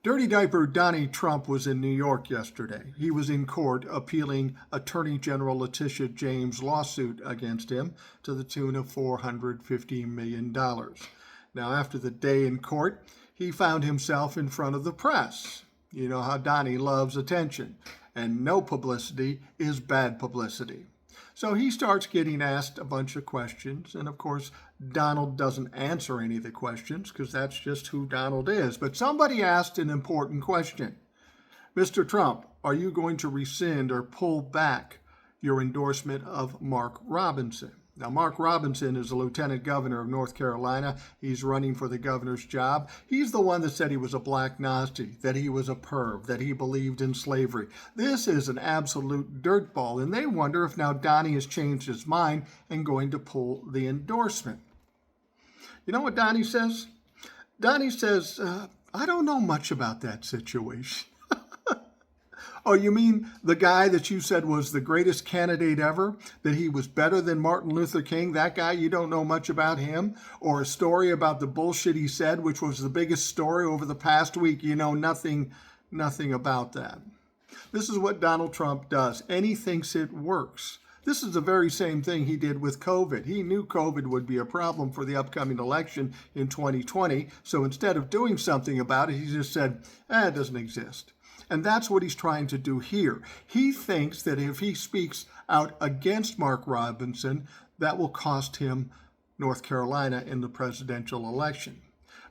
Dirty Diaper Donnie Trump was in New York yesterday. He was in court appealing Attorney General Letitia James' lawsuit against him to the tune of $450 million. Now, after the day in court, he found himself in front of the press. You know how Donnie loves attention, and no publicity is bad publicity. So he starts getting asked a bunch of questions, and of course, Donald doesn't answer any of the questions because that's just who Donald is. But somebody asked an important question. Mr. Trump, are you going to rescind or pull back your endorsement of Mark Robinson? Now, Mark Robinson is the lieutenant governor of North Carolina. He's running for the governor's job. He's the one that said he was a black Nazi, that he was a perv, that he believed in slavery. This is an absolute dirtball, and they wonder if now Donnie has changed his mind and going to pull the endorsement. You know what Donnie says? Donnie says, I don't know much about that situation. Oh, you mean the guy that you said was the greatest candidate ever? That he was better than Martin Luther King? That guy, you don't know much about him? Or a story about the bullshit he said, which was the biggest story over the past week? You know nothing about that. This is what Donald Trump does, and he thinks it works. This is the very same thing he did with COVID. He knew COVID would be a problem for the upcoming election in 2020, so instead of doing something about it, he just said, it doesn't exist. And that's what he's trying to do here. He thinks that if he speaks out against Mark Robinson, that will cost him North Carolina in the presidential election.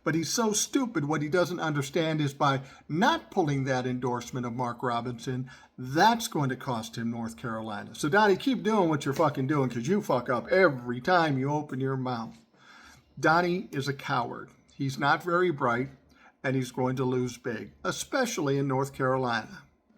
But he's so stupid, what he doesn't understand is by not pulling that endorsement of Mark Robinson, that's going to cost him North Carolina. So Donnie, keep doing what you're fucking doing because you fuck up every time you open your mouth. Donnie is a coward. He's not very bright, and he's going to lose big, especially in North Carolina.